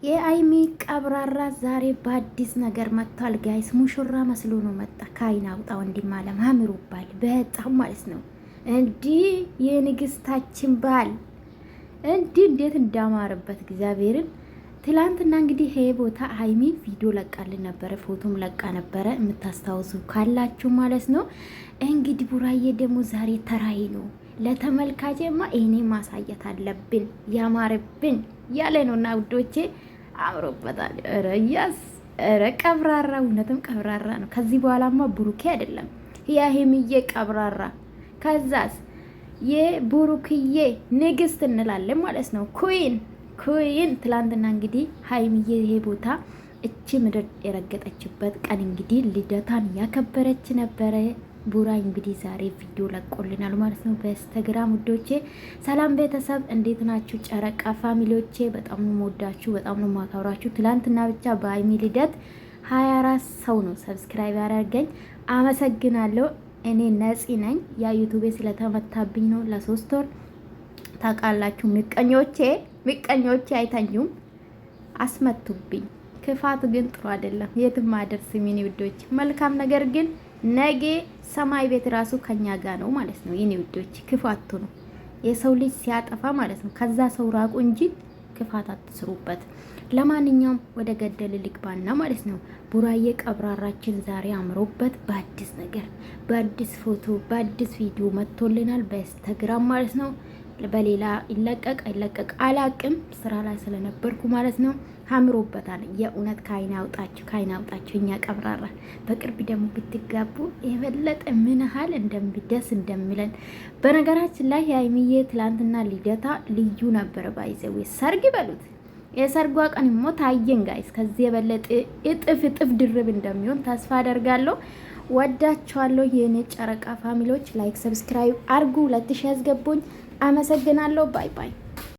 የአይሚ ቀብራራ ዛሬ በአዲስ ነገር መጥቷል። ጋይስ ሙሽራ መስሎ ነው መጣ። ካይና አውጣ ወንድም አለም አምሮባል በጣም ማለት ነው። እንዲህ የንግስታችን ባል እንዴት እንዳማረበት እግዚአብሔርን። ትላንትና እንግዲህ ይሄ ቦታ ሀይሚ ቪዲዮ ለቃልን ነበረ፣ ፎቶም ለቃ ነበረ የምታስታውሱ ካላችሁ ማለት ነው። እንግዲህ ቡራዬ ደግሞ ዛሬ ተራይ ነው ለተመልካቼማ እኔ ማሳየት አለብን ያማረብን ያለ ነውና ውዶቼ አምሮበታል። ኧረ ቀብራራ፣ እውነትም ቀብራራ ነው። ከዚህ በኋላማ ብሩኬ አይደለም የሀይሚዬ ቀብራራ፣ ከዛስ የብሩክዬ ንግስት እንላለን ማለት ነው። ኩዊን ትላንትና እንግዲህ ሀይሚዬ ይሄ ቦታ እቺ ምድር የረገጠችበት ቀን እንግዲህ ልደታን ያከበረች ነበረ። ቡራ እንግዲህ ዛሬ ቪዲዮ ለቆልናል ማለት ነው በኢንስታግራም። ውዶቼ ሰላም ቤተሰብ እንዴት ናችሁ? ጨረቃ ፋሚሊዎቼ በጣም ነው የምወዳችሁ፣ በጣም ነው የማከብራችሁ። ትላንትና ብቻ በሀይሚ ልደት 24 ሰው ነው ሰብስክራይብ ያደረገኝ፣ አመሰግናለሁ። እኔ ነፂ ነኝ። ያ ዩቲዩብ ስለተመታብኝ ነው ለ3 ወር ታውቃላችሁ። ምቀኞቼ አይተኙም፣ አስመቱብኝ። ክፋት ግን ጥሩ አይደለም፣ የትም አደርስም የኔ ውዶች። መልካም ነገር ግን ነገ ሰማይ ቤት ራሱ ከኛ ጋር ነው ማለት ነው የኔ ውዶች። ክፋቱ ነው የሰው ልጅ ሲያጠፋ ማለት ነው። ከዛ ሰው ራቁ እንጂ ክፋት አትስሩበት። ለማንኛውም ወደ ገደል ልግባና ማለት ነው ቡራዬ ቀብራራችን ዛሬ አምሮበት በአዲስ ነገር፣ በአዲስ ፎቶ፣ በአዲስ ቪዲዮ መጥቶልናል በኢንስታግራም ማለት ነው። በሌላ ይለቀቅ አይለቀቅ አላቅም፣ ስራ ላይ ስለነበርኩ ማለት ነው። አምሮበታል የእውነት። ካይና አውጣችሁ እኛ ቀብራራ። በቅርብ ደግሞ ብትጋቡ የበለጠ ምን ያህል እንደምደስ እንደሚለን። በነገራችን ላይ የሀይሚዬ ትላንትና ልደታ ልዩ ነበረ። ባይዘው ሰርግ በሉት የሰርጓ ቀን ሞ ታየን ጋይስ። ከዚህ የበለጠ እጥፍ ድርብ እንደሚሆን ተስፋ አደርጋለሁ። ወዳችኋለሁ የኔ ጨረቃ ፋሚሊዎች። ላይክ ሰብስክራይብ አርጉ፣ 2000 ያስገቡኝ። አመሰግናለሁ። ባይ ባይ።